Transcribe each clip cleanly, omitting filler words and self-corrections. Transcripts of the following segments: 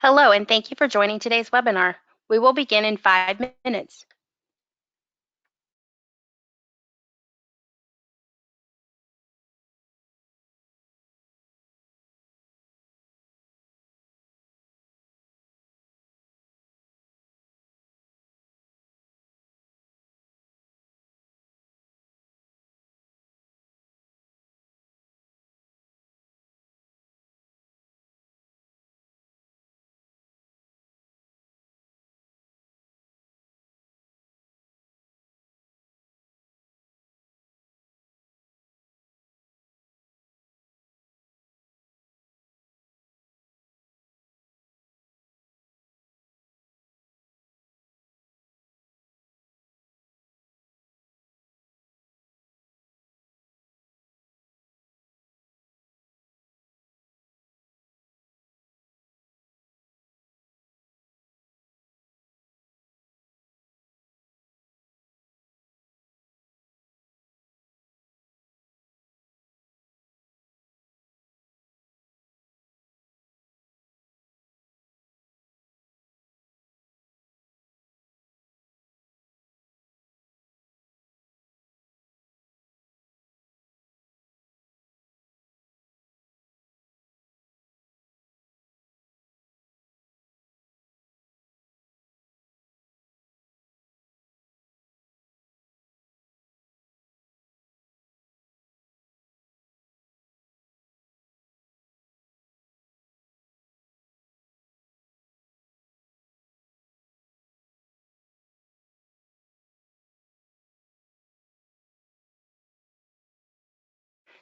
Hello, and thank you for joining today's webinar. We will begin in 5 minutes.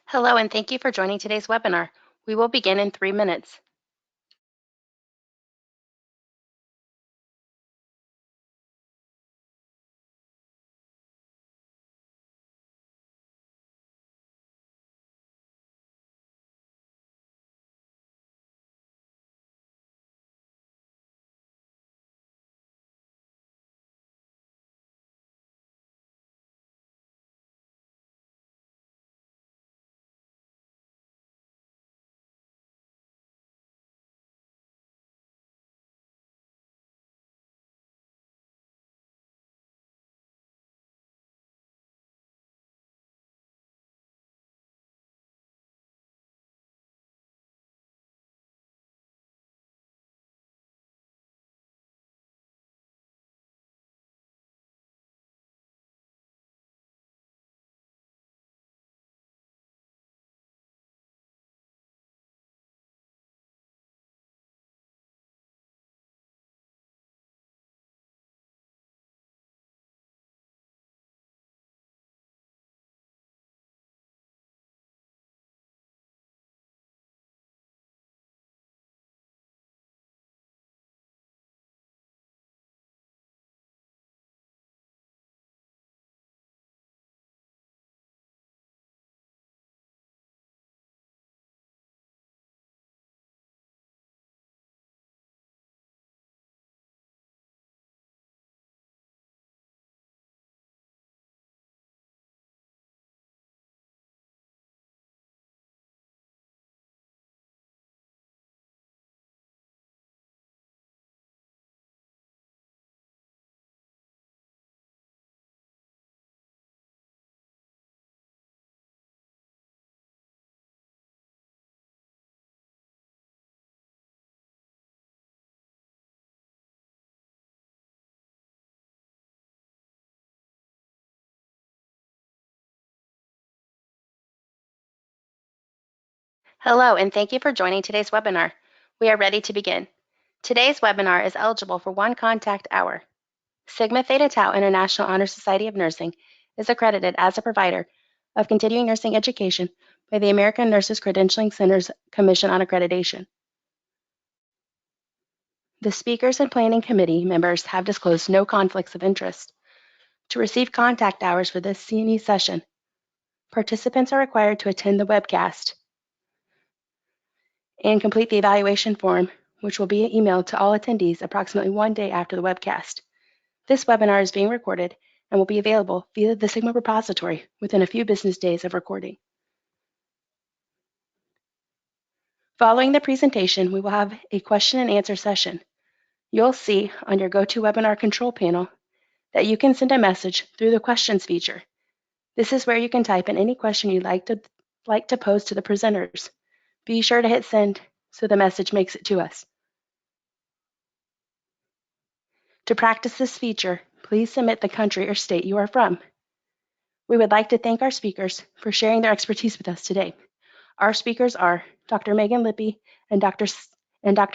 Hello, and thank you for joining today's webinar. We will begin in 3 minutes. Hello, and thank you for joining today's webinar. We are ready to begin. Today's webinar is eligible for one contact hour. Sigma Theta Tau International Honor Society of Nursing is accredited as a provider of continuing nursing education by the American Nurses Credentialing Centers Commission on Accreditation. The speakers and planning committee members have disclosed no conflicts of interest. To receive contact hours for this CNE session, participants are required to attend the webcast and complete the evaluation form, which will be emailed to all attendees approximately 1 day after the webcast. This webinar is being recorded and will be available via the Sigma repository within a few business days of recording. Following the presentation, we will have a question and answer session. You'll see on your GoToWebinar control panel that you can send a message through the questions feature. This is where you can type in any question you'd like to pose to the presenters. Be sure to hit send so the message makes it to us. To practice this feature, please submit the country or state you are from. We would like to thank our speakers for sharing their expertise with us today. Our speakers are Dr. Megan Lippy and Dr.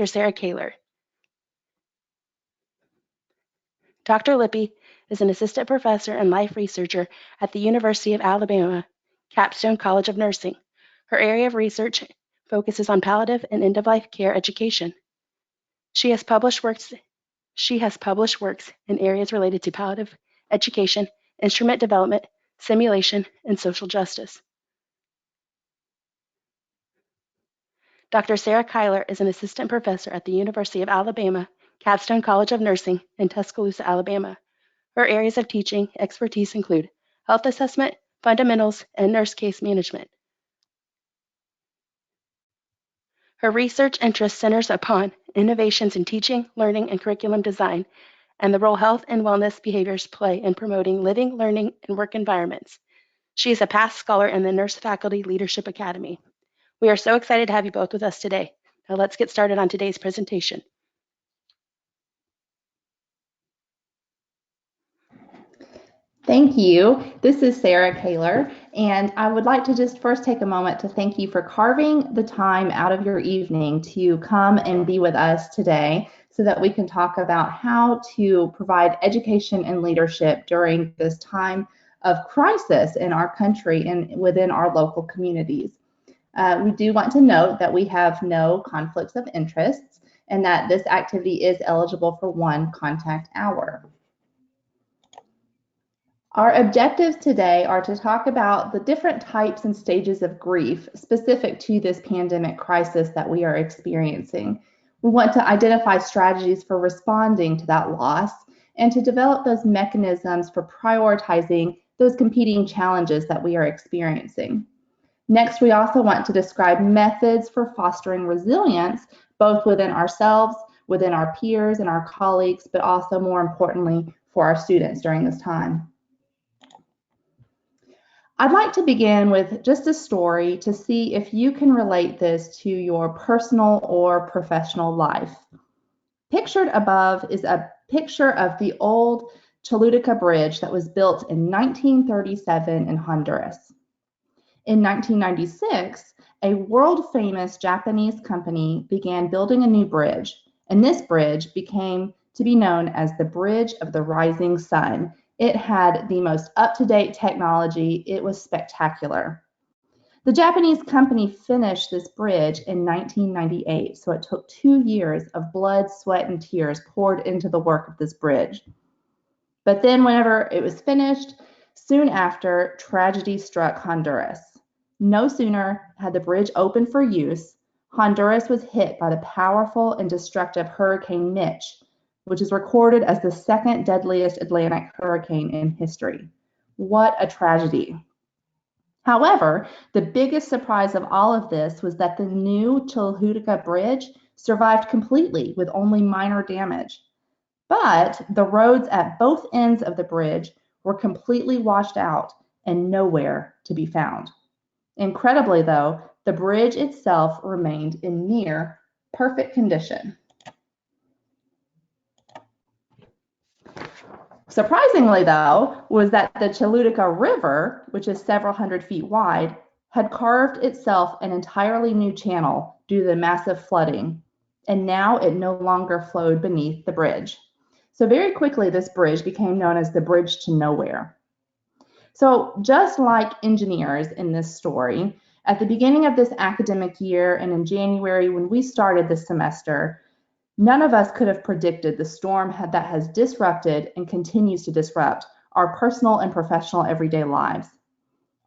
Sarah Kaler. Dr. Lippy is an assistant professor and life researcher at the University of Alabama, Capstone College of Nursing. Her area of research focuses on palliative and end-of-life care education. She has published works in areas related to palliative education, instrument development, simulation, and social justice. Dr. Sarah Kaler is an assistant professor at the University of Alabama, Capstone College of Nursing in Tuscaloosa, Alabama. Her areas of teaching expertise include health assessment, fundamentals, and nurse case management. Her research interest centers upon innovations in teaching, learning, and curriculum design, and the role health and wellness behaviors play in promoting living, learning, and work environments. She is a past scholar in the Nurse Faculty Leadership Academy. We are so excited to have you both with us today. Now let's get started on today's presentation. Thank you. This is Sarah Kaler, and I would like to just first take a moment to thank you for carving the time out of your evening to come and be with us today so that we can talk about how to provide education and leadership during this time of crisis in our country and within our local communities. We do want to note that we have no conflicts of interests and that this activity is eligible for one contact hour. Our objectives today are to talk about the different types and stages of grief specific to this pandemic crisis that we are experiencing. We want to identify strategies for responding to that loss and to develop those mechanisms for prioritizing those competing challenges that we are experiencing. Next, we also want to describe methods for fostering resilience, both within ourselves, within our peers and our colleagues, but also more importantly for our students during this time. I'd like to begin with just a story to see if you can relate this to your personal or professional life. Pictured above is a picture of the old Choluteca Bridge that was built in 1937 in Honduras. In 1996, a world-famous Japanese company began building a new bridge, and this bridge became to be known as the Bridge of the Rising Sun. It had the most up-to-date technology. It was spectacular. The Japanese company finished this bridge in 1998, so it took 2 years of blood, sweat, and tears poured into the work of this bridge. But then whenever it was finished, soon after, tragedy struck Honduras. No sooner had the bridge opened for use, Honduras was hit by the powerful and destructive Hurricane Mitch, which is recorded as the second deadliest Atlantic hurricane in history. What a tragedy. However, the biggest surprise of all of this was that the new Choluteca Bridge survived completely with only minor damage. But the roads at both ends of the bridge were completely washed out and nowhere to be found. Incredibly, though, the bridge itself remained in near perfect condition. Surprisingly, though, was that the Choluteca River, which is several hundred feet wide, had carved itself an entirely new channel due to the massive flooding, and now it no longer flowed beneath the bridge. So very quickly, this bridge became known as the Bridge to Nowhere. So just like engineers in this story, at the beginning of this academic year and in January when we started this semester, none of us could have predicted the storm that has disrupted and continues to disrupt our personal and professional everyday lives.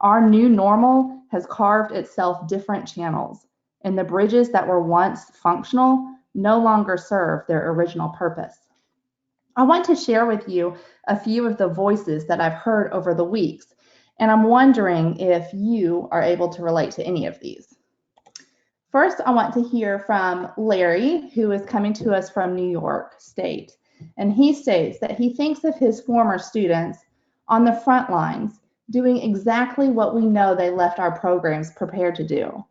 Our new normal has carved itself different channels, and the bridges that were once functional no longer serve their original purpose. I want to share with you a few of the voices that I've heard over the weeks, and I'm wondering if you are able to relate to any of these. First, I want to hear from Larry, who is coming to us from New York State. And he states that he thinks of his former students on the front lines doing exactly what we know they left our programs prepared to do.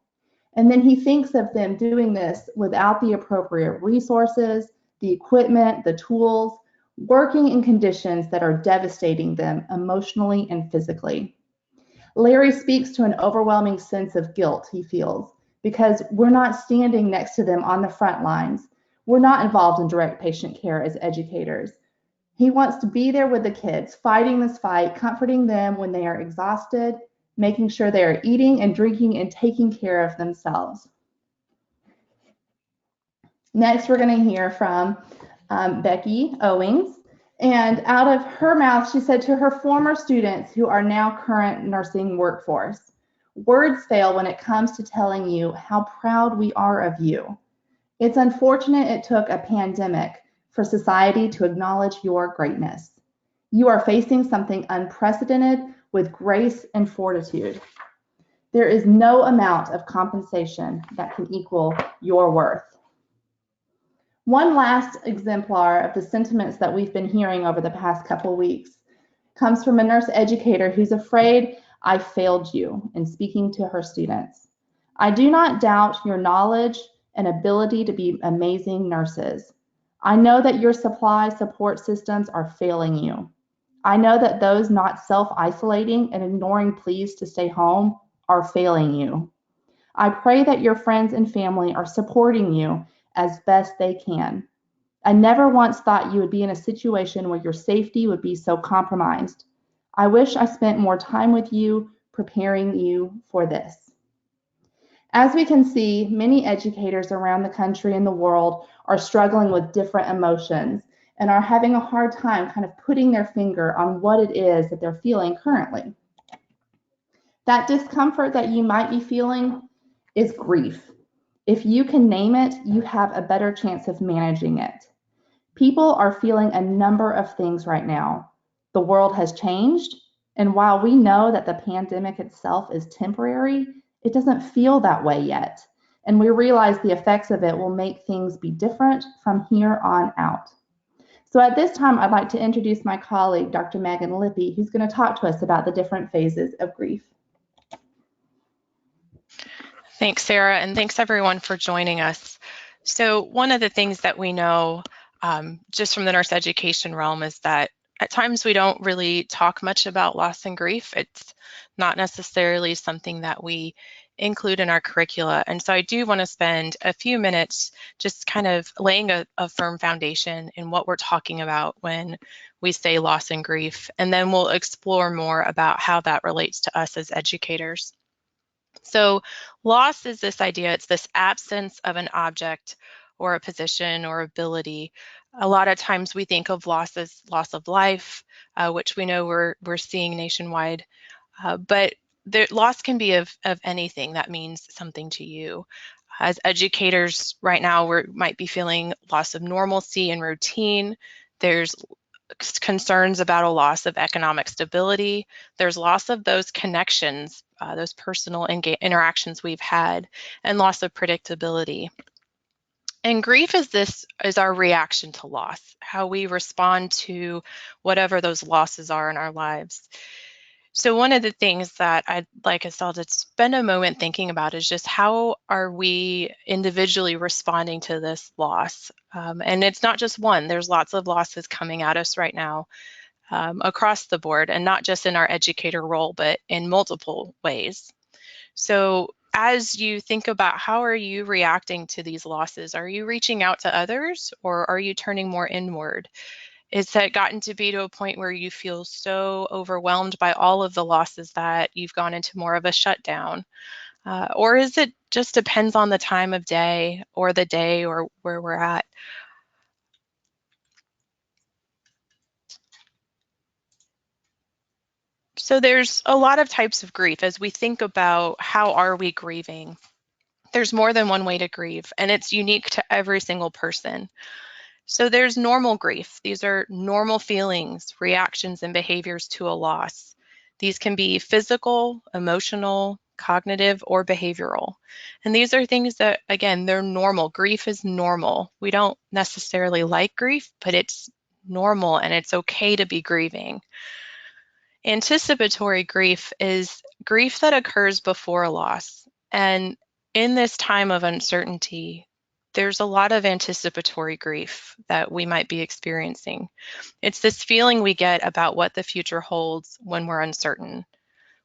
And then he thinks of them doing this without the appropriate resources, the equipment, the tools, working in conditions that are devastating them emotionally and physically. Larry speaks to an overwhelming sense of guilt he feels because we're not standing next to them on the front lines. We're not involved in direct patient care as educators. He wants to be there with the kids, fighting this fight, comforting them when they are exhausted, making sure they are eating and drinking and taking care of themselves. Next, we're going to hear from Becky Owings. And out of her mouth, she said to her former students who are now current nursing workforce, words fail when it comes to telling you how proud we are of you. It's unfortunate it took a pandemic for society to acknowledge your greatness. You are facing something unprecedented with grace and fortitude. There is no amount of compensation that can equal your worth. One last exemplar of the sentiments that we've been hearing over the past couple weeks comes from a nurse educator who's afraid I failed you in speaking to her students. I do not doubt your knowledge and ability to be amazing nurses. I know that your supply support systems are failing you. I know that those not self-isolating and ignoring pleas to stay home are failing you. I pray that your friends and family are supporting you as best they can. I never once thought you would be in a situation where your safety would be so compromised. I wish I spent more time with you preparing you for this. As we can see, many educators around the country and the world are struggling with different emotions and are having a hard time kind of putting their finger on what it is that they're feeling currently. That discomfort that you might be feeling is grief. If you can name it, you have a better chance of managing it. People are feeling a number of things right now. The world has changed, and while we know that the pandemic itself is temporary, it doesn't feel that way yet. And we realize the effects of it will make things be different from here on out. So at this time, I'd like to introduce my colleague, Dr. Megan Lippy, who's going to talk to us about the different phases of grief. Thanks, Sarah, and thanks everyone for joining us. So one of the things that we know just from the nurse education realm is that at times we don't really talk much about loss and grief. It's not necessarily something that we include in our curricula. And so I do want to spend a few minutes just kind of laying a firm foundation in what we're talking about when we say loss and grief, and then we'll explore more about how that relates to us as educators. So loss is this idea, it's this absence of an object or a position or ability. A lot of times we think of loss as loss of life, which we know we're seeing nationwide, but loss can be of anything that means something to you. As educators right now, we might be feeling loss of normalcy and routine. There's concerns about a loss of economic stability. There's loss of those connections, those personal interactions we've had, and loss of predictability. And grief is our reaction to loss, how we respond to whatever those losses are in our lives. So one of the things that I'd like us all to spend a moment thinking about is just how are we individually responding to this loss? And it's not just one, there's lots of losses coming at us right now across the board, and not just in our educator role, but in multiple ways. So as you think about how are you reacting to these losses, are you reaching out to others or are you turning more inward? Is that gotten to be to a point where you feel so overwhelmed by all of the losses that you've gone into more of a shutdown? Or is it just depends on the time of day or the day or where we're at? So there's a lot of types of grief. As we think about how are we grieving, there's more than one way to grieve, and it's unique to every single person. So there's normal grief. These are normal feelings, reactions, and behaviors to a loss. These can be physical, emotional, cognitive, or behavioral. And these are things that, again, they're normal. Grief is normal. We don't necessarily like grief, but it's normal and it's okay to be grieving. Anticipatory grief is grief that occurs before a loss. And in this time of uncertainty, there's a lot of anticipatory grief that we might be experiencing. It's this feeling we get about what the future holds when we're uncertain.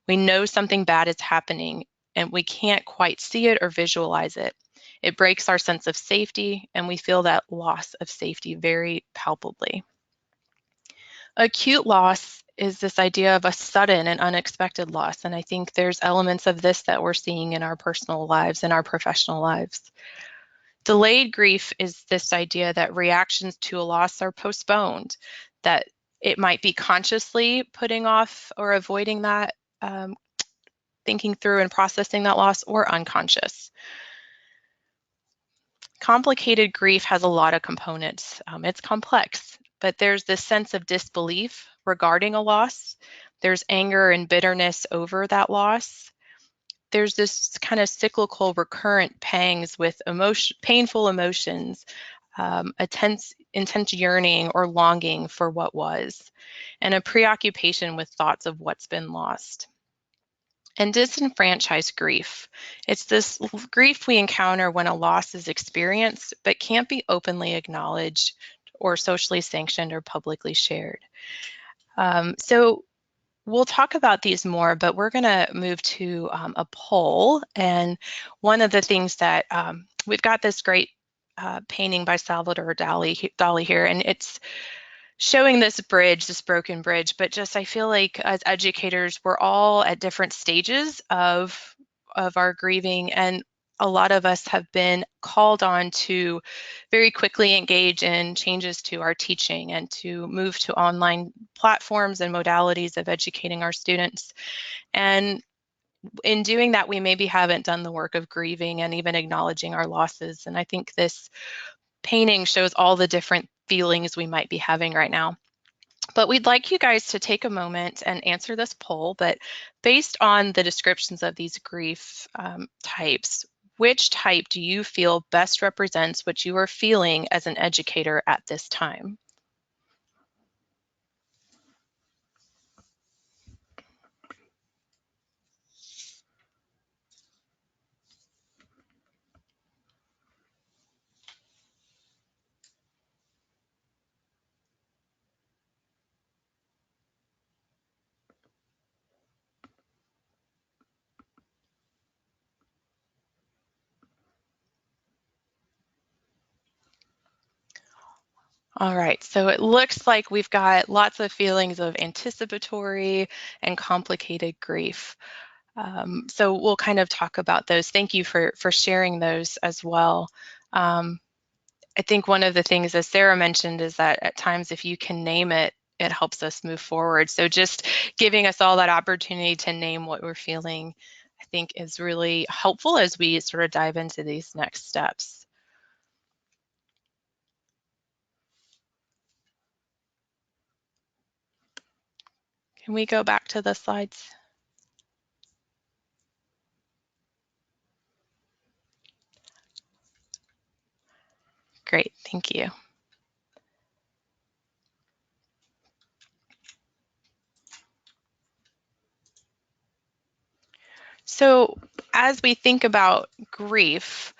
We know something bad is happening and we can't quite see it or visualize it. It breaks our sense of safety and we feel that loss of safety very palpably. Acute loss is this idea of a sudden and unexpected loss, and I think there's elements of this that we're seeing in our personal lives and our professional lives. Delayed grief is this idea that reactions to a loss are postponed, that it might be consciously putting off or avoiding that, thinking through and processing that loss, or unconscious. Complicated grief has a lot of components. It's complex, but there's this sense of disbelief regarding a loss. There's anger and bitterness over that loss. There's this kind of cyclical recurrent pangs with painful emotions, intense yearning or longing for what was, and a preoccupation with thoughts of what's been lost. And disenfranchised grief. It's this grief we encounter when a loss is experienced but can't be openly acknowledged or socially sanctioned or publicly shared. So we'll talk about these more, but we're going to move to a poll. And one of the things that we've got this great painting by Salvador Dali here, and it's showing this bridge, this broken bridge, but just I feel like as educators, we're all at different stages of our grieving, and a lot of us have been called on to very quickly engage in changes to our teaching and to move to online platforms and modalities of educating our students. And in doing that, we maybe haven't done the work of grieving and even acknowledging our losses. And I think this painting shows all the different feelings we might be having right now. But we'd like you guys to take a moment and answer this poll, but based on the descriptions of these grief types, which type do you feel best represents what you are feeling as an educator at this time? All right, so it looks like we've got lots of feelings of anticipatory and complicated grief. So we'll kind of talk about those. Thank you for sharing those as well. I think one of the things, as Sarah mentioned, is that at times if you can name it, it helps us move forward. So just giving us all that opportunity to name what we're feeling, I think is really helpful as we sort of dive into these next steps. Can we go back to the slides? Great, thank you. So as we think about grief,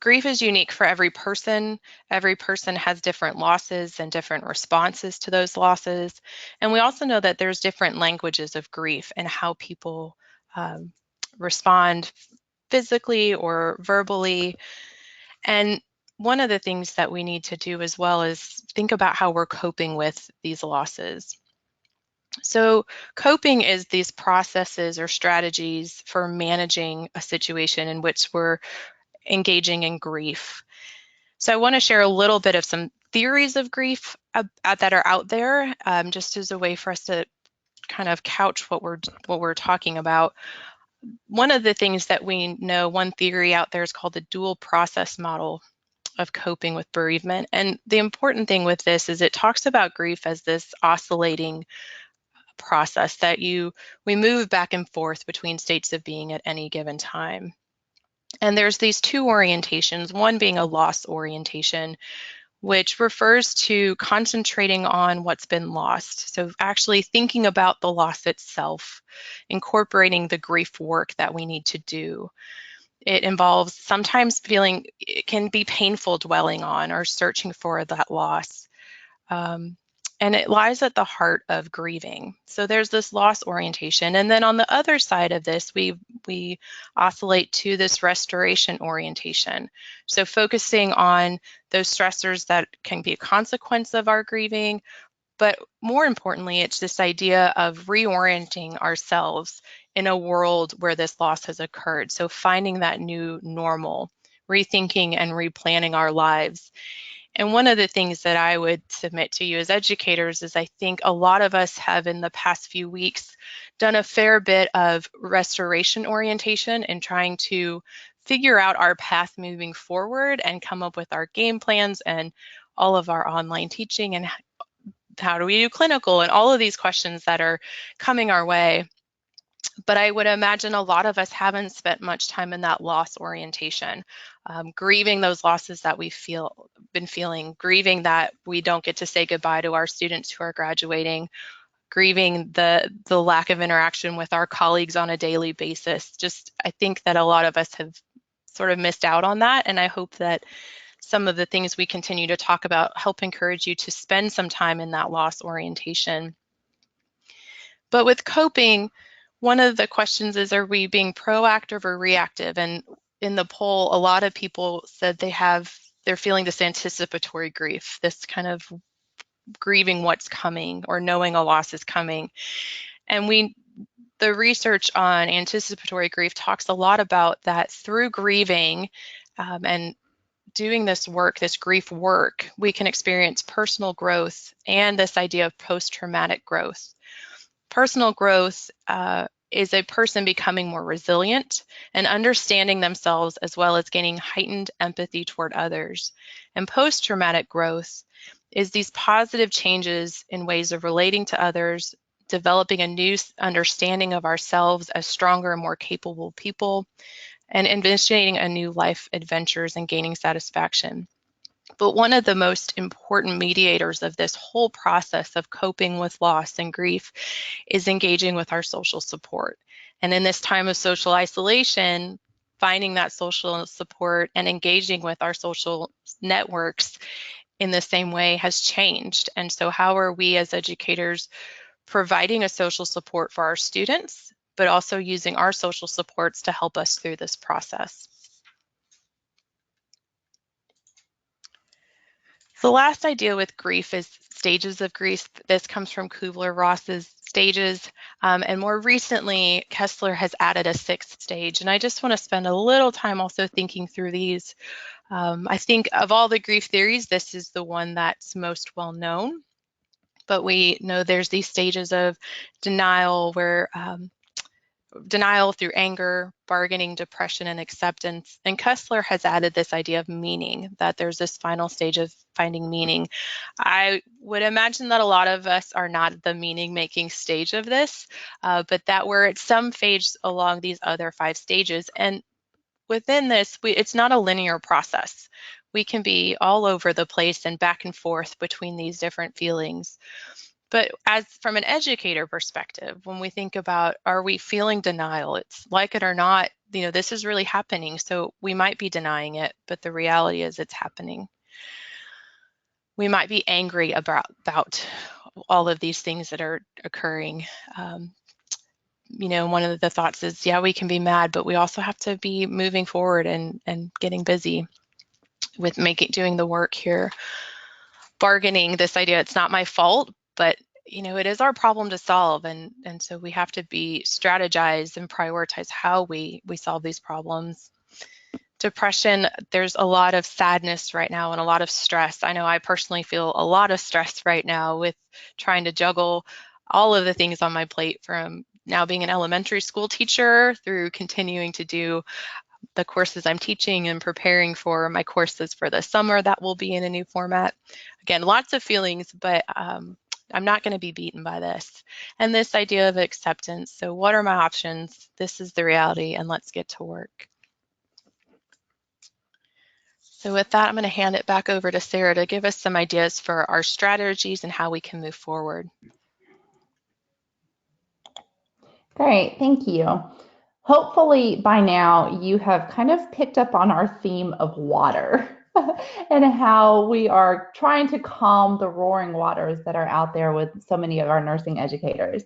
grief is unique for every person. Every person has different losses and different responses to those losses. And we also know that there's different languages of grief and how people respond physically or verbally. And one of the things that we need to do as well is think about how we're coping with these losses. So coping is these processes or strategies for managing a situation in which we're engaging in grief. So I want to share a little bit of some theories of grief that are out there, just as a way for us to kind of couch what we're talking about. One of the things that we know, one theory out there is called the dual process model of coping with bereavement. And the important thing with this is it talks about grief as this oscillating process that we move back and forth between states of being at any given time. And there's these two orientations, one being a loss orientation, which refers to concentrating on what's been lost. So actually thinking about the loss itself, incorporating the grief work that we need to do. It involves sometimes feeling, it can be painful dwelling on or searching for that loss. And it lies at the heart of grieving. So there's this loss orientation. And then on the other side of this, we oscillate to this restoration orientation. So focusing on those stressors that can be a consequence of our grieving, but more importantly, it's this idea of reorienting ourselves in a world where this loss has occurred. So finding that new normal, rethinking and replanning our lives. And one of the things that I would submit to you as educators is I think a lot of us have in the past few weeks done a fair bit of restoration orientation and trying to figure out our path moving forward and come up with our game plans and all of our online teaching and how do we do clinical and all of these questions that are coming our way. But I would imagine a lot of us haven't spent much time in that loss orientation, grieving those losses that we've been feeling, grieving that we don't get to say goodbye to our students who are graduating, grieving the lack of interaction with our colleagues on a daily basis. Just, I think that a lot of us have sort of missed out on that, and I hope that some of the things we continue to talk about help encourage you to spend some time in that loss orientation. But with coping, one of the questions is, are we being proactive or reactive? And in the poll, a lot of people said they're feeling this anticipatory grief, this kind of grieving what's coming or knowing a loss is coming. And the research on anticipatory grief talks a lot about that through grieving and doing this work, this grief work, we can experience personal growth and this idea of post-traumatic growth. Personal growth is a person becoming more resilient and understanding themselves, as well as gaining heightened empathy toward others. And post-traumatic growth is these positive changes in ways of relating to others, developing a new understanding of ourselves as stronger and more capable people, and initiating a new life adventures and gaining satisfaction. But one of the most important mediators of this whole process of coping with loss and grief is engaging with our social support. And in this time of social isolation, finding that social support and engaging with our social networks in the same way has changed. And so how are we as educators providing a social support for our students, but also using our social supports to help us through this process? The last idea with grief is stages of grief. This comes from Kubler-Ross's stages. And more recently, Kessler has added a sixth stage. And I just want to spend a little time also thinking through these. I think of all the grief theories, this is the one that's most well known. But we know there's these stages of denial where denial through anger, bargaining, depression, and acceptance. And Kessler has added this idea of meaning, that there's this final stage of finding meaning. I would imagine that a lot of us are not at the meaning-making stage of this, but that we're at some phase along these other 5 stages. And within this, it's not a linear process. We can be all over the place and back and forth between these different feelings. But as from an educator perspective, when we think about, are we feeling denial? It's like it or not, this is really happening. So we might be denying it, but the reality is it's happening. We might be angry about all of these things that are occurring. One of the thoughts is, yeah, we can be mad, but we also have to be moving forward and getting busy with doing the work here. Bargaining, this idea, it's not my fault, but it is our problem to solve, and so we have to be strategize and prioritize how we solve these problems. Depression, there's a lot of sadness right now and a lot of stress. I know I personally feel a lot of stress right now with trying to juggle all of the things on my plate, from now being an elementary school teacher through continuing to do the courses I'm teaching and preparing for my courses for the summer that will be in a new format. Again, lots of feelings, but I'm not going to be beaten by this. And this idea of acceptance. So what are my options? This is the reality, and let's get to work. So with that, I'm going to hand it back over to Sarah to give us some ideas for our strategies and how we can move forward. Great, thank you. Hopefully by now you have kind of picked up on our theme of water and how we are trying to calm the roaring waters that are out there with so many of our nursing educators.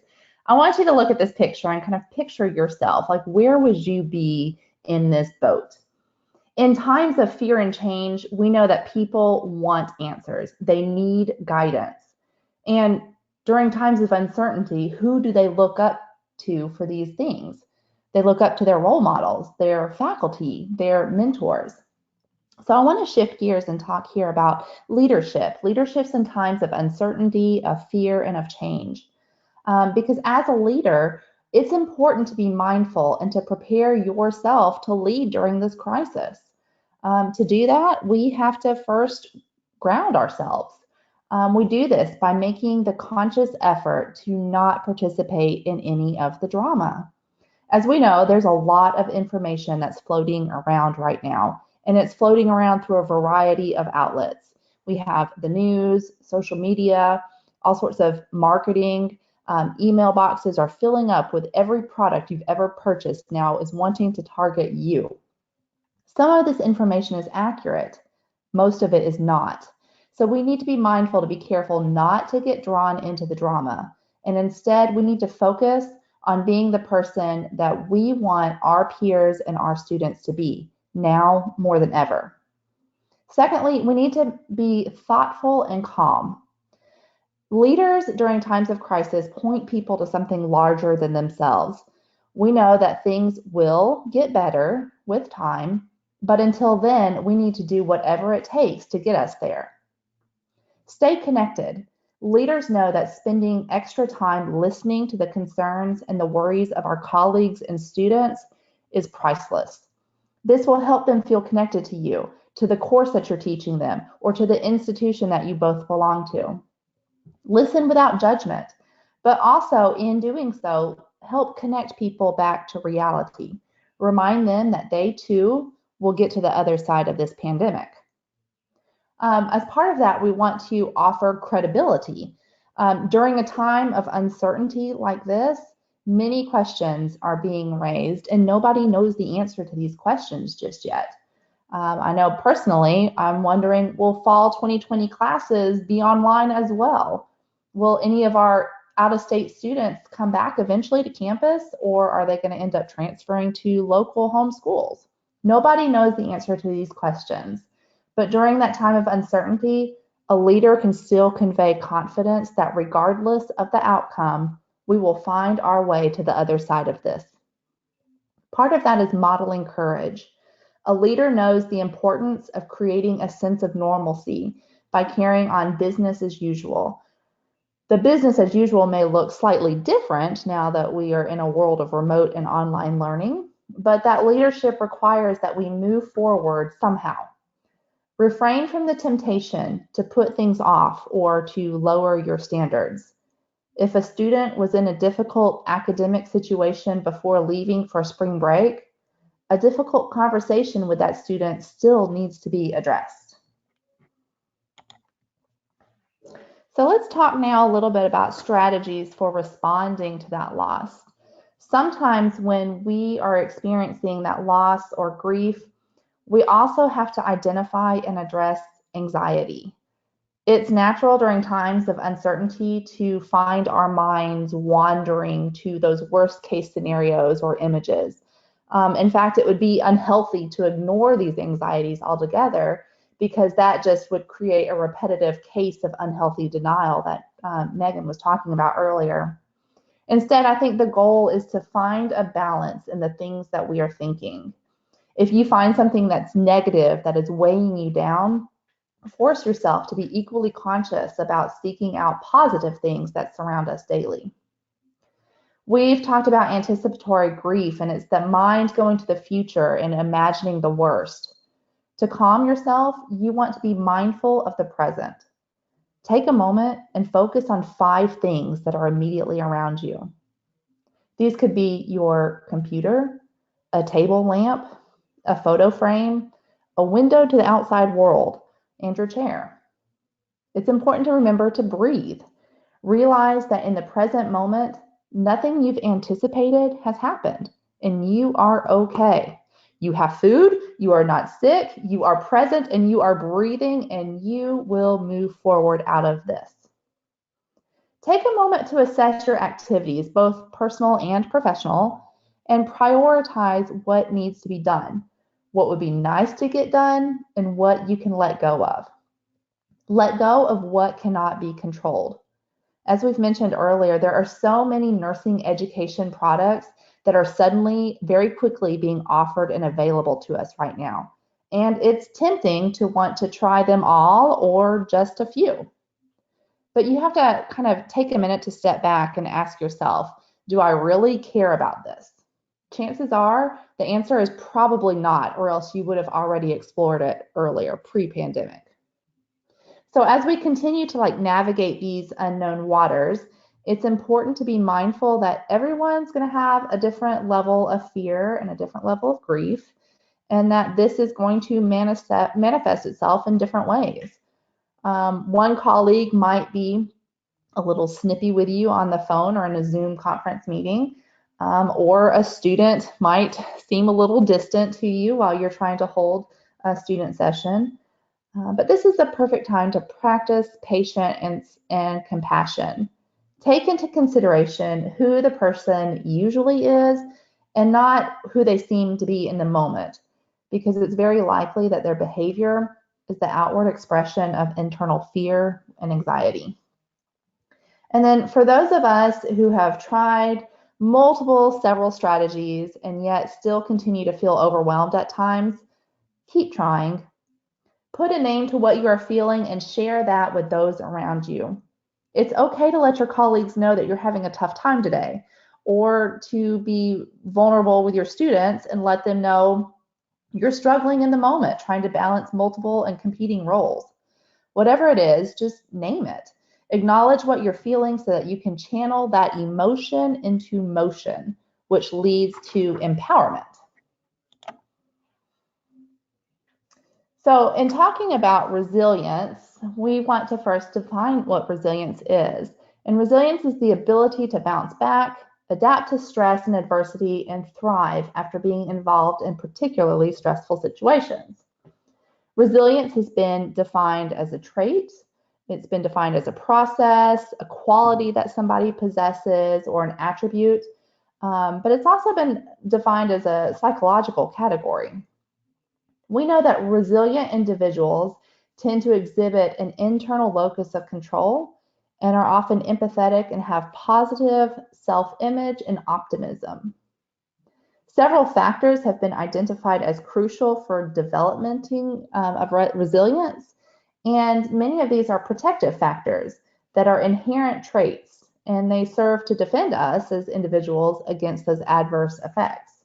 I want you to look at this picture and kind of picture yourself, like where would you be in this boat? In times of fear and change, we know that people want answers. They need guidance. And during times of uncertainty, who do they look up to for these things? They look up to their role models, their faculty, their mentors. So I want to shift gears and talk here about leadership. Leaderships in times of uncertainty, of fear, and of change. Because as a leader, it's important to be mindful and to prepare yourself to lead during this crisis. To do that, we have to first ground ourselves. We do this by making the conscious effort to not participate in any of the drama. As we know, there's a lot of information that's floating around right now, and it's floating around through a variety of outlets. We have the news, social media, all sorts of marketing. Email boxes are filling up with every product you've ever purchased now is wanting to target you. Some of this information is accurate. Most of it is not. So we need to be mindful to be careful not to get drawn into the drama. And instead, we need to focus on being the person that we want our peers and our students to be, now more than ever. Secondly, we need to be thoughtful and calm. Leaders during times of crisis point people to something larger than themselves. We know that things will get better with time, but until then, we need to do whatever it takes to get us there. Stay connected. Leaders know that spending extra time listening to the concerns and the worries of our colleagues and students is priceless. This will help them feel connected to you, to the course that you're teaching them, or to the institution that you both belong to. Listen without judgment, but also in doing so, help connect people back to reality. Remind them that they too will get to the other side of this pandemic. As part of that, we want to offer credibility. During a time of uncertainty like this, many questions are being raised and nobody knows the answer to these questions just yet. I know personally, I'm wondering, will fall 2020 classes be online as well? Will any of our out-of-state students come back eventually to campus, or are they going to end up transferring to local home schools? Nobody knows the answer to these questions. But during that time of uncertainty, a leader can still convey confidence that regardless of the outcome, we will find our way to the other side of this. Part of that is modeling courage. A leader knows the importance of creating a sense of normalcy by carrying on business as usual. The business as usual may look slightly different now that we are in a world of remote and online learning, but that leadership requires that we move forward somehow. Refrain from the temptation to put things off or to lower your standards. If a student was in a difficult academic situation before leaving for spring break, a difficult conversation with that student still needs to be addressed. So let's talk now a little bit about strategies for responding to that loss. Sometimes when we are experiencing that loss or grief, we also have to identify and address anxiety. It's natural during times of uncertainty to find our minds wandering to those worst case scenarios or images. In fact, it would be unhealthy to ignore these anxieties altogether, because that just would create a repetitive case of unhealthy denial that Megan was talking about earlier. Instead, I think the goal is to find a balance in the things that we are thinking. If you find something that's negative, that is weighing you down, force yourself to be equally conscious about seeking out positive things that surround us daily. We've talked about anticipatory grief, and it's the mind going to the future and imagining the worst. To calm yourself, you want to be mindful of the present. Take a moment and focus on 5 things that are immediately around you. These could be your computer, a table lamp, a photo frame, a window to the outside world, and your chair. It's important to remember to breathe. Realize that in the present moment, nothing you've anticipated has happened, and you are okay. You have food, you are not sick, you are present, and you are breathing, and you will move forward out of this. Take a moment to assess your activities, both personal and professional, and prioritize what needs to be done, what would be nice to get done, and what you can let go of. Let go of what cannot be controlled. As we've mentioned earlier, there are so many nursing education products that are suddenly, very quickly being offered and available to us right now. And it's tempting to want to try them all or just a few. But you have to kind of take a minute to step back and ask yourself, do I really care about this? Chances are the answer is probably not, or else you would have already explored it earlier, pre-pandemic. So as we continue to navigate these unknown waters, it's important to be mindful that everyone's going to have a different level of fear and a different level of grief, and that this is going to manifest itself in different ways. One colleague might be a little snippy with you on the phone or in a Zoom conference meeting, or a student might seem a little distant to you while you're trying to hold a student session. But this is the perfect time to practice patience and compassion. Take into consideration who the person usually is and not who they seem to be in the moment, because it's very likely that their behavior is the outward expression of internal fear and anxiety. And then for those of us who have tried several strategies and yet still continue to feel overwhelmed at times, keep trying. Put a name to what you are feeling and share that with those around you. It's okay to let your colleagues know that you're having a tough time today, or to be vulnerable with your students and let them know you're struggling in the moment, trying to balance multiple and competing roles. Whatever it is, just name it. Acknowledge what you're feeling so that you can channel that emotion into motion, which leads to empowerment. So in talking about resilience, we want to first define what resilience is. And resilience is the ability to bounce back, adapt to stress and adversity, and thrive after being involved in particularly stressful situations. Resilience has been defined as a trait. It's been defined as a process, a quality that somebody possesses, or an attribute. But it's also been defined as a psychological category. We know that resilient individuals tend to exhibit an internal locus of control and are often empathetic and have positive self-image and optimism. Several factors have been identified as crucial for developing of resilience, and many of these are protective factors that are inherent traits, and they serve to defend us as individuals against those adverse effects.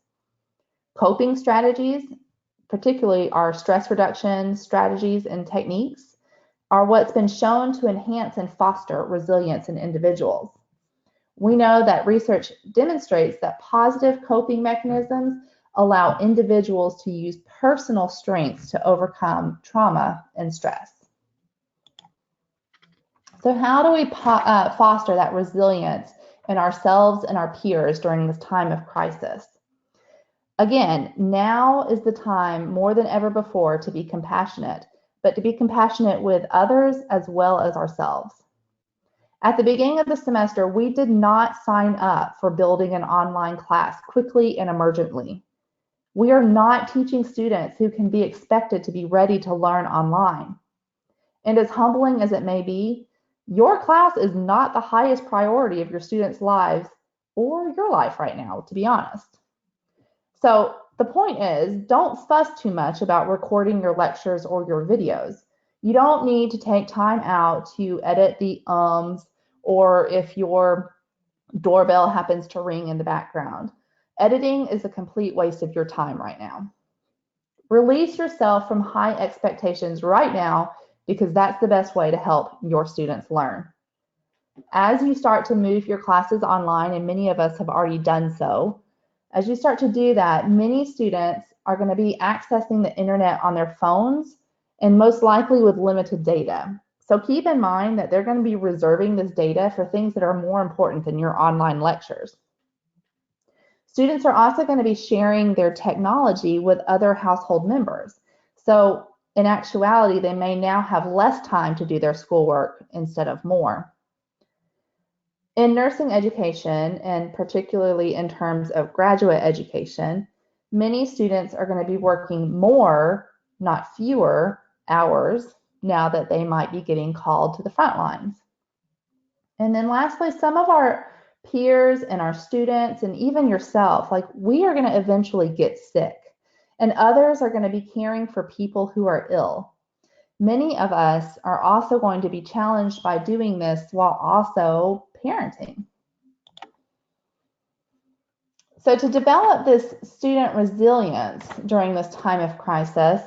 Coping strategies, particularly our stress reduction strategies and techniques, are what's been shown to enhance and foster resilience in individuals. We know that research demonstrates that positive coping mechanisms allow individuals to use personal strengths to overcome trauma and stress. So how do we foster that resilience in ourselves and our peers during this time of crisis? Again, now is the time more than ever before to be compassionate, but to be compassionate with others as well as ourselves. At the beginning of the semester, we did not sign up for building an online class quickly and emergently. We are not teaching students who can be expected to be ready to learn online. And as humbling as it may be, your class is not the highest priority of your students' lives or your life right now, to be honest. So the point is, don't fuss too much about recording your lectures or your videos. You don't need to take time out to edit the ums, or if your doorbell happens to ring in the background. Editing is a complete waste of your time right now. Release yourself from high expectations right now because that's the best way to help your students learn. As you start to move your classes online, and many of us have already done so, as you start to do that, many students are going to be accessing the internet on their phones and most likely with limited data. So keep in mind that they're going to be reserving this data for things that are more important than your online lectures. Students are also going to be sharing their technology with other household members. So in actuality, they may now have less time to do their schoolwork instead of more. In nursing education, and particularly in terms of graduate education, many students are going to be working more, not fewer, hours now that they might be getting called to the front lines. And then lastly, some of our peers and our students and even yourself, like we are going to eventually get sick, and others are going to be caring for people who are ill. Many of us are also going to be challenged by doing this while also parenting. So to develop this student resilience during this time of crisis,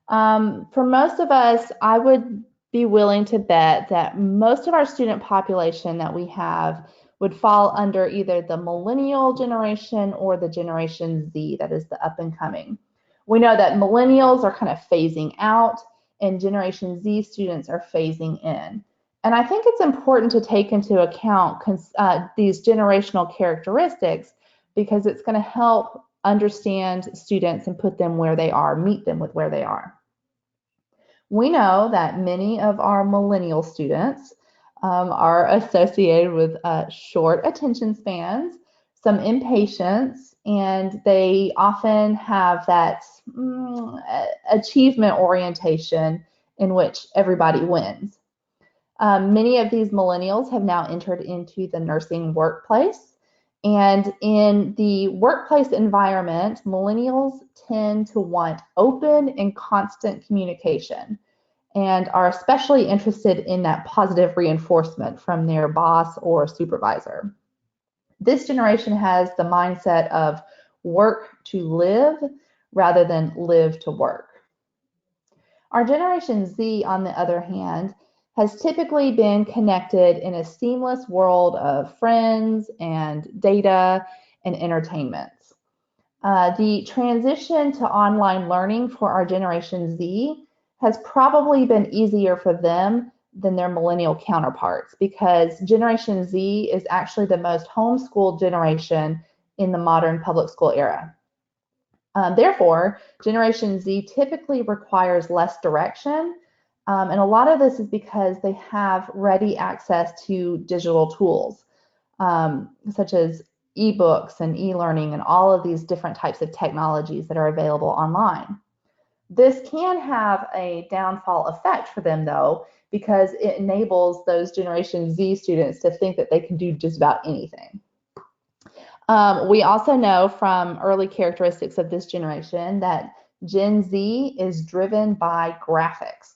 for most of us, I would be willing to bet that most of our student population that we have would fall under either the millennial generation or the Generation Z, that is the up and coming. We know that millennials are kind of phasing out and Generation Z students are phasing in. And I think it's important to take into account these generational characteristics, because it's going to help understand students and put them where they are, meet them with where they are. We know that many of our millennial students are associated with short attention spans, some impatience, and they often have that achievement orientation in which everybody wins. Many of these millennials have now entered into the nursing workplace. And in the workplace environment, millennials tend to want open and constant communication and are especially interested in that positive reinforcement from their boss or supervisor. This generation has the mindset of work to live rather than live to work. Our Generation Z, on the other hand, has typically been connected in a seamless world of friends and data and entertainment. The transition to online learning for our Generation Z has probably been easier for them than their millennial counterparts, because Generation Z is actually the most homeschooled generation in the modern public school era. Therefore, Generation Z typically requires less direction, and a lot of this is because they have ready access to digital tools, such as ebooks and e-learning and all of these different types of technologies that are available online. This can have a downfall effect for them, though, because it enables those Generation Z students to think that they can do just about anything. We also know from early characteristics of this generation that Gen Z is driven by graphics.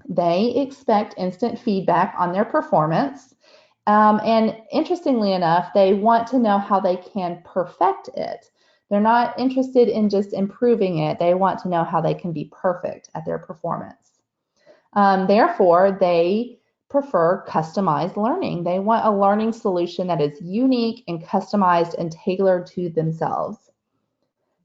They expect instant feedback on their performance, and interestingly enough, they want to know how they can perfect it. They're not interested in just improving it. They want to know how they can be perfect at their performance. Therefore, they prefer customized learning. They want a learning solution that is unique and customized and tailored to themselves.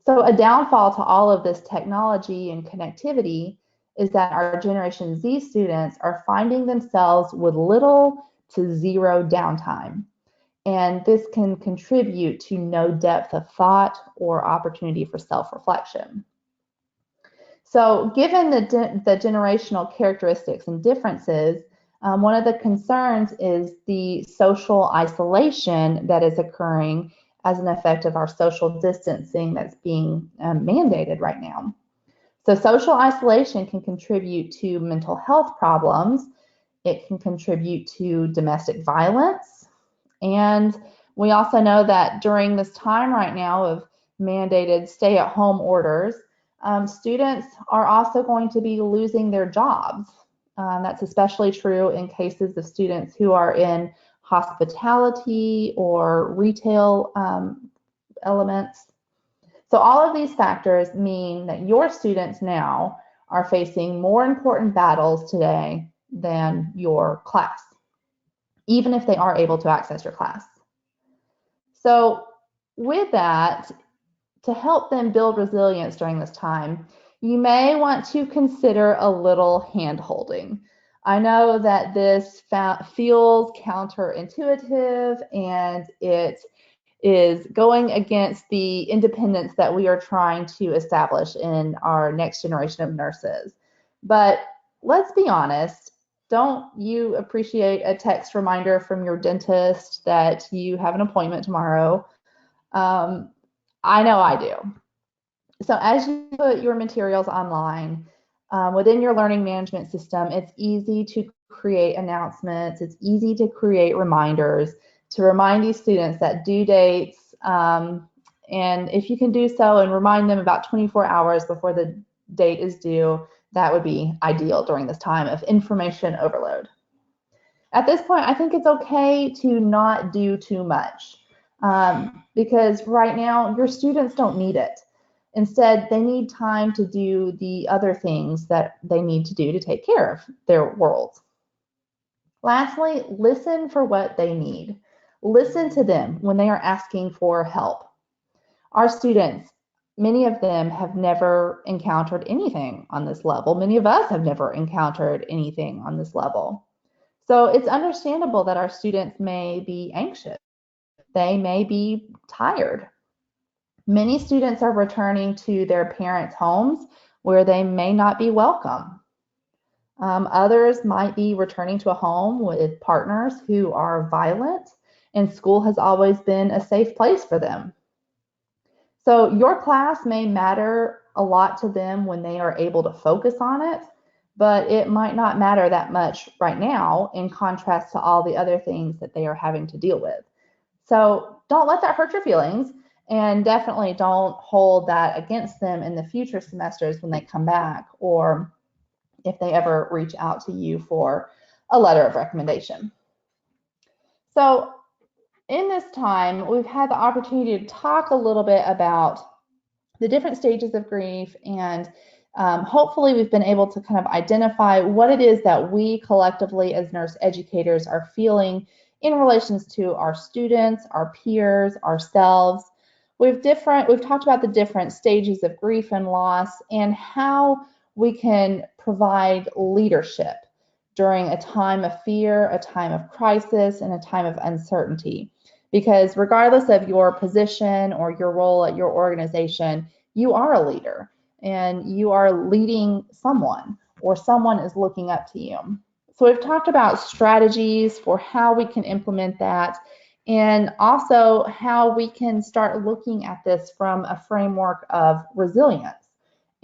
So a downfall to all of this technology and connectivity is that our Generation Z students are finding themselves with little to zero downtime. And this can contribute to no depth of thought or opportunity for self-reflection. So given the generational characteristics and differences, one of the concerns is the social isolation that is occurring as an effect of our social distancing that's being mandated right now. So social isolation can contribute to mental health problems. It can contribute to domestic violence. And we also know that during this time right now of mandated stay-at-home orders, students are also going to be losing their jobs. That's especially true in cases of students who are in hospitality or retail elements. So all of these factors mean that your students now are facing more important battles today than your class, even if they are able to access your class. So with that, to help them build resilience during this time, you may want to consider a little hand-holding. I know that this feels counterintuitive and it is going against the independence that we are trying to establish in our next generation of nurses. But let's be honest, don't you appreciate a text reminder from your dentist that you have an appointment tomorrow? I know I do. So as you put your materials online, within your learning management system, it's easy to create announcements. It's easy to create reminders to remind these students that due dates, and if you can do so and remind them about 24 hours before the date is due, that would be ideal during this time of information overload. At this point, I think it's okay to not do too much because right now your students don't need it. Instead, they need time to do the other things that they need to do to take care of their world. Lastly, listen for what they need. Listen to them when they are asking for help. Our students, many of them have never encountered anything on this level. Many of us have never encountered anything on this level. So it's understandable that our students may be anxious. They may be tired. Many students are returning to their parents' homes where they may not be welcome. Others might be returning to a home with partners who are violent, and school has always been a safe place for them. So your class may matter a lot to them when they are able to focus on it, but it might not matter that much right now in contrast to all the other things that they are having to deal with. So don't let that hurt your feelings, and definitely don't hold that against them in the future semesters when they come back or if they ever reach out to you for a letter of recommendation. So in this time, we've had the opportunity to talk a little bit about the different stages of grief, and hopefully we've been able to kind of identify what it is that we collectively as nurse educators are feeling in relations to our students, our peers, ourselves. We've talked about the different stages of grief and loss and how we can provide leadership during a time of fear, a time of crisis, and a time of uncertainty. Because regardless of your position or your role at your organization, you are a leader and you are leading someone, or someone is looking up to you. So we've talked about strategies for how we can implement that, and also how we can start looking at this from a framework of resilience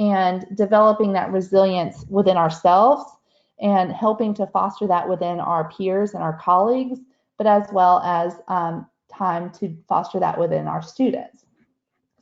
and developing that resilience within ourselves and helping to foster that within our peers and our colleagues, but as well as time to foster that within our students.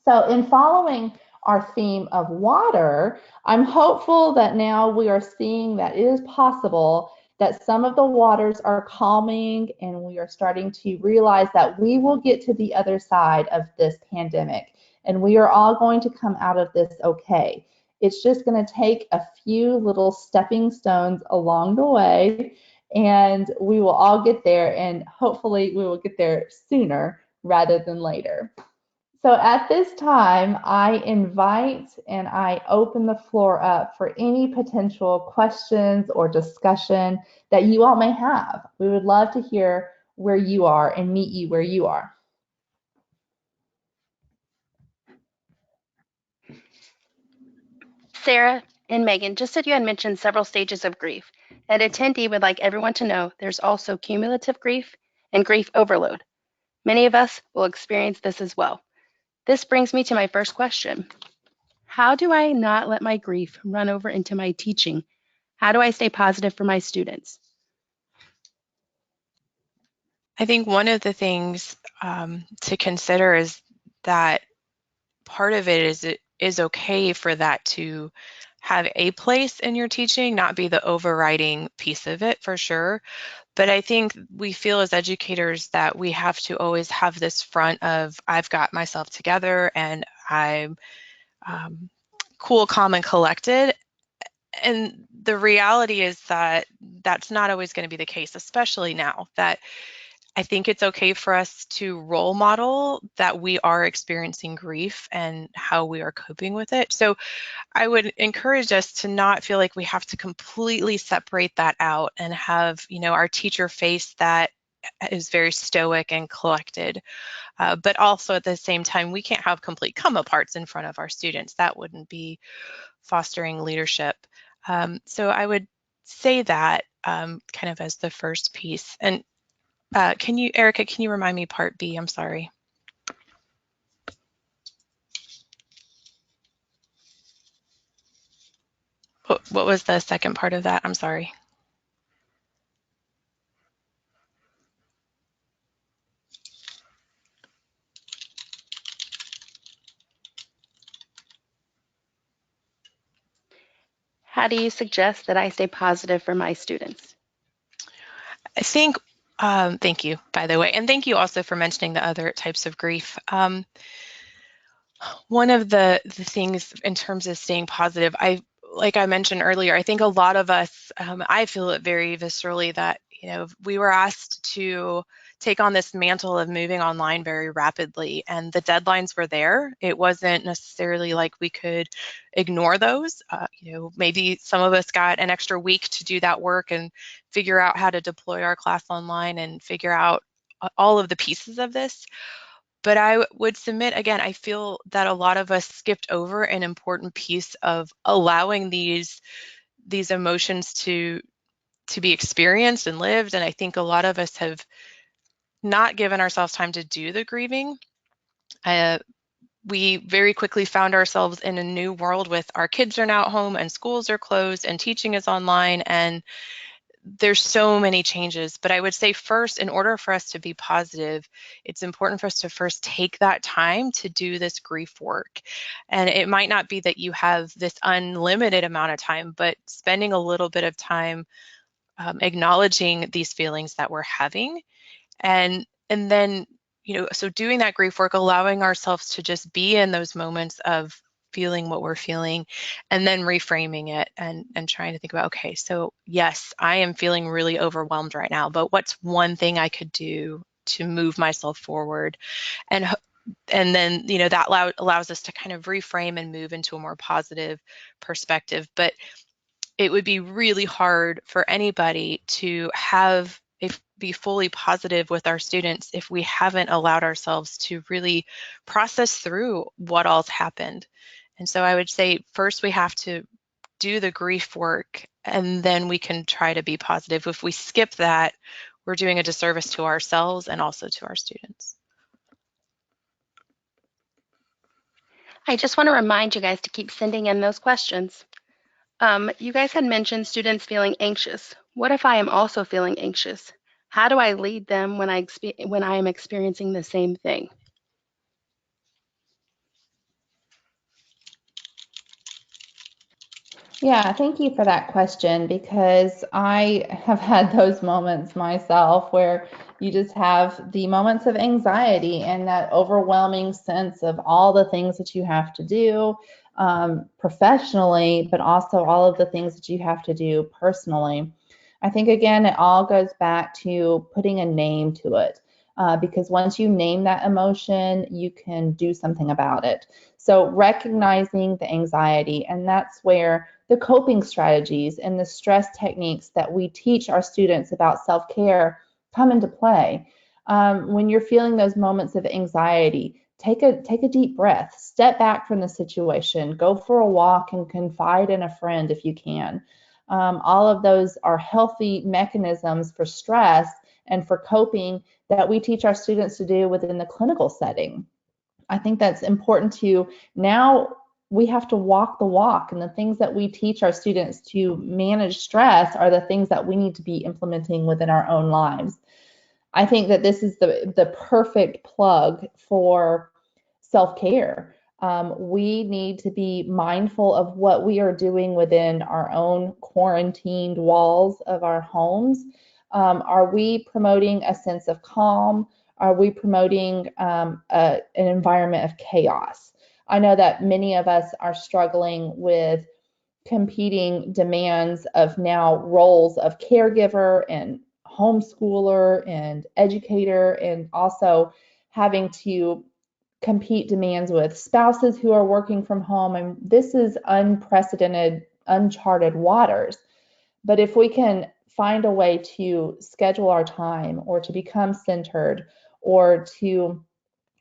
So in following our theme of water, I'm hopeful that now we are seeing that it is possible that some of the waters are calming, and we are starting to realize that we will get to the other side of this pandemic, and we are all going to come out of this okay. It's just going to take a few little stepping stones along the way, and we will all get there, and hopefully we will get there sooner rather than later. So at this time, I invite and I open the floor up for any potential questions or discussion that you all may have. We would love to hear where you are and meet you where you are. Sarah and Megan, just as you had mentioned several stages of grief, an attendee would like everyone to know there's also cumulative grief and grief overload. Many of us will experience this as well. This brings me to my first question. How do I not let my grief run over into my teaching? How do I stay positive for my students? I think one of the things to consider is that part of it is okay for that to have a place in your teaching, not be the overriding piece of it for sure. But I think we feel as educators that we have to always have this front of, I've got myself together and I'm cool, calm, and collected. And the reality is that that's not always going to be the case, especially now that I think it's okay for us to role model that we are experiencing grief and how we are coping with it. So I would encourage us to not feel like we have to completely separate that out and have, our teacher face that is very stoic and collected. But also at the same time, we can't have complete come aparts in front of our students. That wouldn't be fostering leadership. So I would say that kind of as the first piece. And Erica, can you remind me part B? I'm sorry. What was the second part of that? I'm sorry. How do you suggest that I stay positive for my students? I think, thank you, by the way, and thank you also for mentioning the other types of grief. One of the things in terms of staying positive, like I mentioned earlier, I think a lot of us, I feel it very viscerally that, we were asked to take on this mantle of moving online very rapidly, and the deadlines were there. It wasn't necessarily like we could ignore those. Maybe some of us got an extra week to do that work and figure out how to deploy our class online and figure out all of the pieces of this. But I would submit, again, I feel that a lot of us skipped over an important piece of allowing these emotions to be experienced and lived. And I think a lot of us have not given ourselves time to do the grieving. We very quickly found ourselves in a new world with our kids are now at home and schools are closed and teaching is online, and there's so many changes. But I would say first, in order for us to be positive, it's important for us to first take that time to do this grief work. And it might not be that you have this unlimited amount of time, but spending a little bit of time acknowledging these feelings that we're having. And then, so doing that grief work, allowing ourselves to just be in those moments of feeling what we're feeling, and then reframing it and trying to think about, okay, so yes, I am feeling really overwhelmed right now, but what's one thing I could do to move myself forward? And then, that allows us to kind of reframe and move into a more positive perspective. But it would be really hard for anybody to be fully positive with our students if we haven't allowed ourselves to really process through what all's happened. And so I would say first we have to do the grief work, and then we can try to be positive. If we skip that, we're doing a disservice to ourselves and also to our students. I just want to remind you guys to keep sending in those questions. You guys had mentioned students feeling anxious. What if I am also feeling anxious? How do I lead them when I am experiencing the same thing? Yeah, thank you for that question, because I have had those moments myself where you just have the moments of anxiety and that overwhelming sense of all the things that you have to do professionally, but also all of the things that you have to do personally. I think, again, it all goes back to putting a name to it. Because once you name that emotion, you can do something about it. So recognizing the anxiety, and that's where the coping strategies and the stress techniques that we teach our students about self-care come into play. When you're feeling those moments of anxiety, take a deep breath, step back from the situation, go for a walk and confide in a friend if you can. All of those are healthy mechanisms for stress and for coping that we teach our students to do within the clinical setting. I think that's important to now. We have to walk the walk, and the things that we teach our students to manage stress are the things that we need to be implementing within our own lives. I think that this is the perfect plug for self-care. We need to be mindful of what we are doing within our own quarantined walls of our homes. Are we promoting a sense of calm? Are we promoting an environment of chaos? I know that many of us are struggling with competing demands of now roles of caregiver and homeschooler and educator, and also having to compete demands with spouses who are working from home. And this is unprecedented, uncharted waters. But if we can find a way to schedule our time or to become centered or to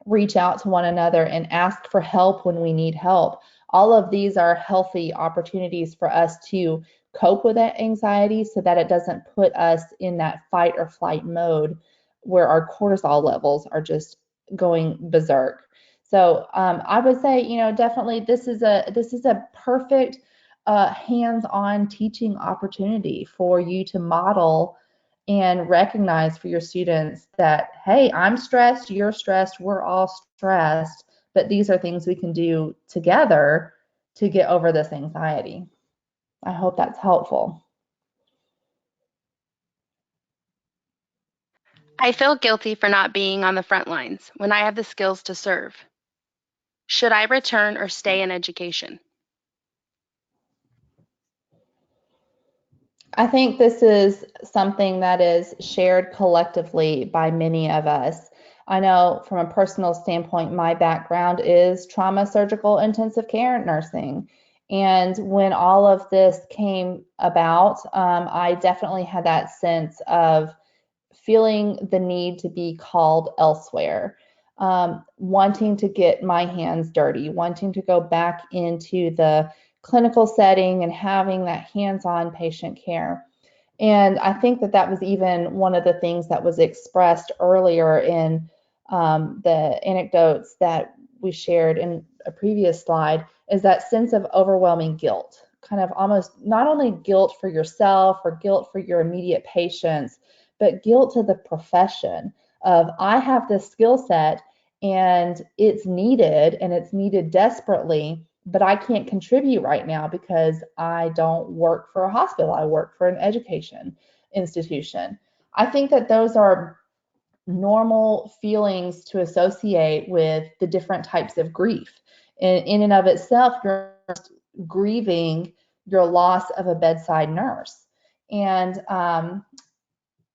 reach out to one another and ask for help when we need help, all of these are healthy opportunities for us to cope with that anxiety so that it doesn't put us in that fight or flight mode where our cortisol levels are just going berserk. So I would say, definitely this is a perfect hands-on teaching opportunity for you to model and recognize for your students that, hey, I'm stressed, you're stressed, we're all stressed, but these are things we can do together to get over this anxiety. I hope that's helpful. I feel guilty for not being on the front lines when I have the skills to serve. Should I return or stay in education? I think this is something that is shared collectively by many of us. I know from a personal standpoint, my background is trauma surgical intensive care nursing. And when all of this came about, I definitely had that sense of feeling the need to be called elsewhere, wanting to get my hands dirty, wanting to go back into the clinical setting and having that hands-on patient care. And I think that that was even one of the things that was expressed earlier in the anecdotes that we shared in a previous slide, is that sense of overwhelming guilt, kind of almost not only guilt for yourself or guilt for your immediate patients, but guilt to the profession of, I have this skill set and it's needed and it's needed desperately, but I can't contribute right now because I don't work for a hospital. I work for an education institution. I think that those are normal feelings to associate with the different types of grief. In and of itself, you're grieving your loss of a bedside nurse. And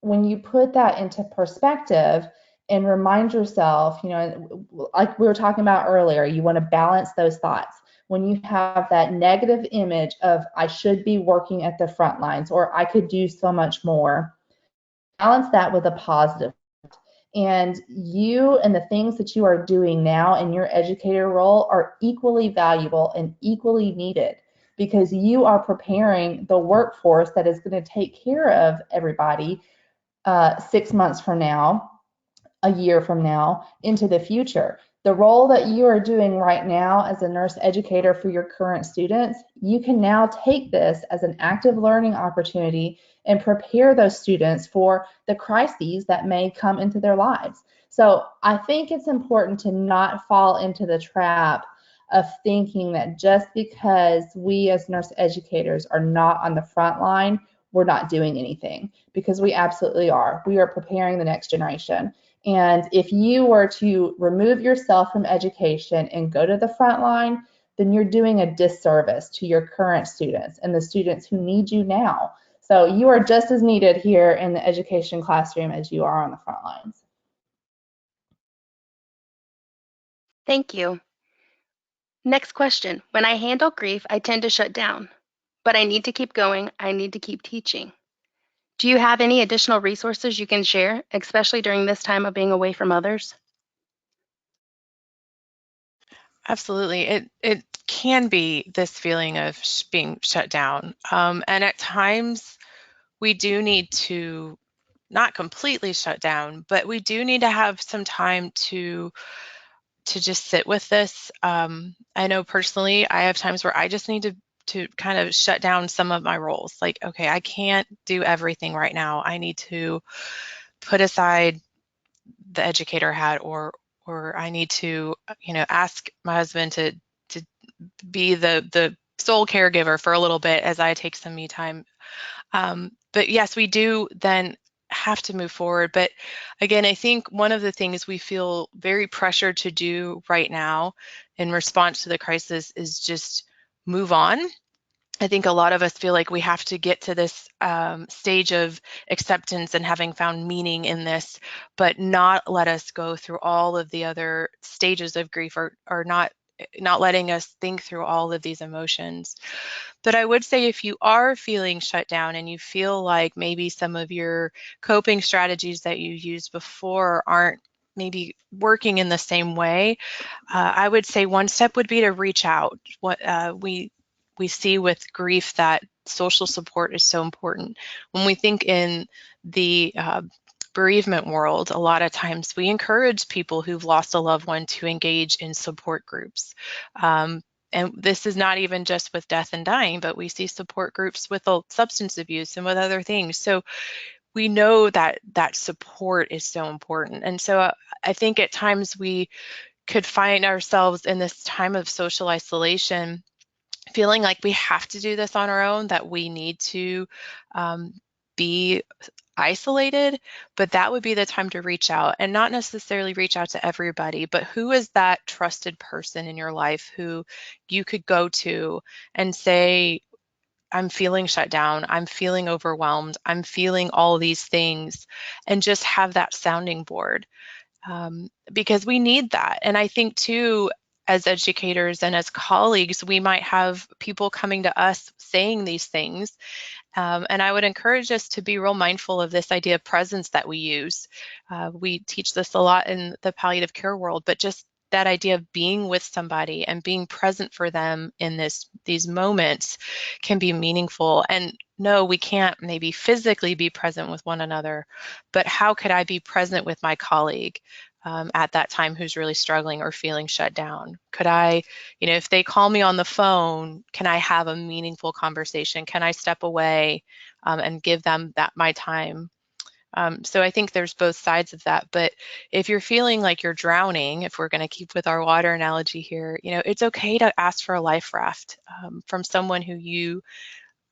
when you put that into perspective and remind yourself, like we were talking about earlier, you want to balance those thoughts. When you have that negative image of, I should be working at the front lines or I could do so much more, balance that with a positive. And you and the things that you are doing now in your educator role are equally valuable and equally needed, because you are preparing the workforce that is going to take care of everybody 6 months from now, a year from now, into the future. The role that you are doing right now as a nurse educator for your current students, you can now take this as an active learning opportunity and prepare those students for the crises that may come into their lives. So I think it's important to not fall into the trap of thinking that just because we as nurse educators are not on the front line, we're not doing anything, because we absolutely are. We are preparing the next generation. And if you were to remove yourself from education and go to the front line, then you're doing a disservice to your current students and the students who need you now. So you are just as needed here in the education classroom as you are on the front lines. Thank you. Next question. When I handle grief, I tend to shut down, but I need to keep going. I need to keep teaching. Do you have any additional resources you can share, especially during this time of being away from others? Absolutely. It can be this feeling of being shut down. And at times we do need to not completely shut down, but we do need to have some time to just sit with this. I know personally, I have times where I just need to kind of shut down some of my roles. Like, okay, I can't do everything right now. I need to put aside the educator hat, or I need to, ask my husband to be the sole caregiver for a little bit as I take some me time. But yes, we do then have to move forward. But again, I think one of the things we feel very pressured to do right now in response to the crisis is just move on. I think a lot of us feel like we have to get to this stage of acceptance and having found meaning in this, but not let us go through all of the other stages of grief, or not letting us think through all of these emotions. But I would say if you are feeling shut down and you feel like maybe some of your coping strategies that you used before aren't maybe working in the same way, I would say one step would be to reach out. What we see with grief, that social support is so important. When we think in the bereavement world, a lot of times we encourage people who've lost a loved one to engage in support groups. And this is not even just with death and dying, but we see support groups with substance abuse and with other things. So we know that that support is so important. And so I think at times we could find ourselves in this time of social isolation, feeling like we have to do this on our own, that we need to be isolated, but that would be the time to reach out, and not necessarily reach out to everybody, but who is that trusted person in your life who you could go to and say, I'm feeling shut down, I'm feeling overwhelmed, I'm feeling all these things, and just have that sounding board, because we need that. And I think too, as educators and as colleagues, we might have people coming to us saying these things. And I would encourage us to be real mindful of this idea of presence that we use. We teach this a lot in the palliative care world, but just that idea of being with somebody and being present for them in these moments can be meaningful. And no, we can't maybe physically be present with one another, but how could I be present with my colleague at that time who's really struggling or feeling shut down? Could I, if they call me on the phone, can I have a meaningful conversation? Can I step away and give them my time? So I think there's both sides of that. But if you're feeling like you're drowning, if we're going to keep with our water analogy here, it's okay to ask for a life raft from someone who you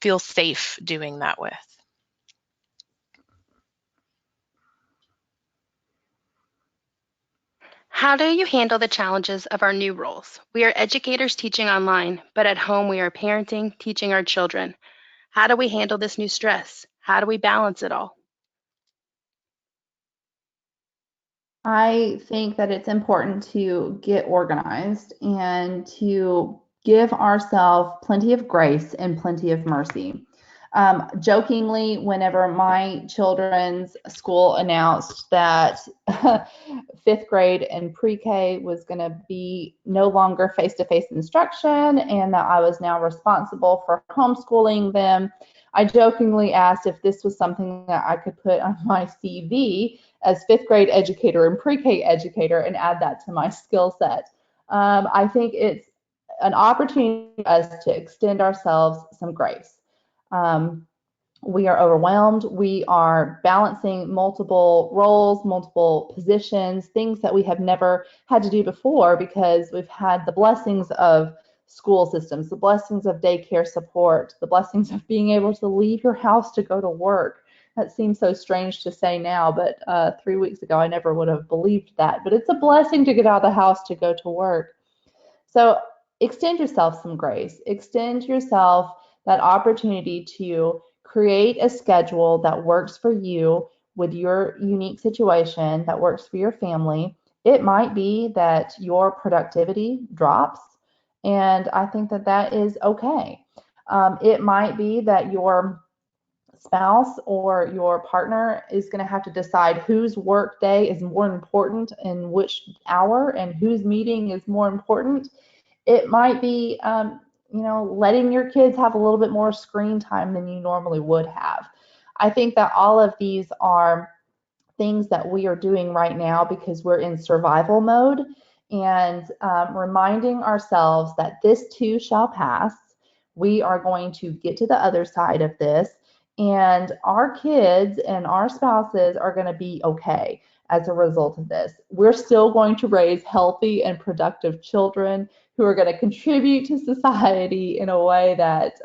feel safe doing that with. How do you handle the challenges of our new roles? We are educators teaching online, but at home we are parenting, teaching our children. How do we handle this new stress? How do we balance it all? I think that it's important to get organized and to give ourselves plenty of grace and plenty of mercy. Jokingly, whenever my children's school announced that fifth grade and pre-K was going to be no longer face-to-face instruction and that I was now responsible for homeschooling them, I jokingly asked if this was something that I could put on my CV as fifth grade educator and pre-K educator and add that to my skill set. I think it's an opportunity for us to extend ourselves some grace. We are overwhelmed. We are balancing multiple roles, multiple positions, things that we have never had to do before because we've had the blessings of school systems, the blessings of daycare support, the blessings of being able to leave your house to go to work. That seems so strange to say now, but 3 weeks ago I never would have believed that. But it's a blessing to get out of the house to go to work. So extend yourself some grace. Extend yourself that opportunity to create a schedule that works for you with your unique situation, that works for your family. It might be that your productivity drops, and I think that that is okay. It might be that your spouse or your partner is going to have to decide whose work day is more important in which hour and whose meeting is more important. It might be, letting your kids have a little bit more screen time than you normally would have. I think that all of these are things that we are doing right now because we're in survival mode and reminding ourselves that this too shall pass. We are going to get to the other side of this, and our kids and our spouses are going to be okay as a result of this. We're still going to raise healthy and productive children who are going to contribute to society in a way that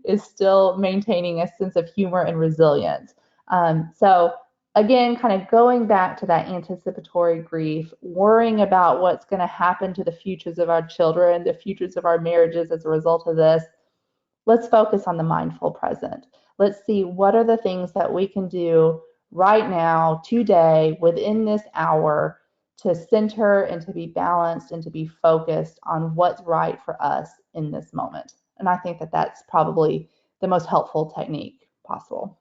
is still maintaining a sense of humor and resilience. So again, kind of going back to that anticipatory grief, worrying about what's going to happen to the futures of our children, the futures of our marriages as a result of this, Let's focus on the mindful present. Let's see what are the things that we can do right now, today, within this hour, to center and to be balanced and to be focused on what's right for us in this moment. And I think that that's probably the most helpful technique possible.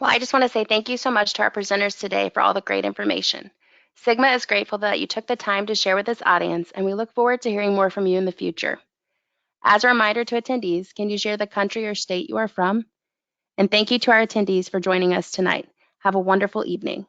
Well, I just want to say thank you so much to our presenters today for all the great information. Sigma is grateful that you took the time to share with this audience, and we look forward to hearing more from you in the future. As a reminder to attendees, can you share the country or state you are from? And thank you to our attendees for joining us tonight. Have a wonderful evening.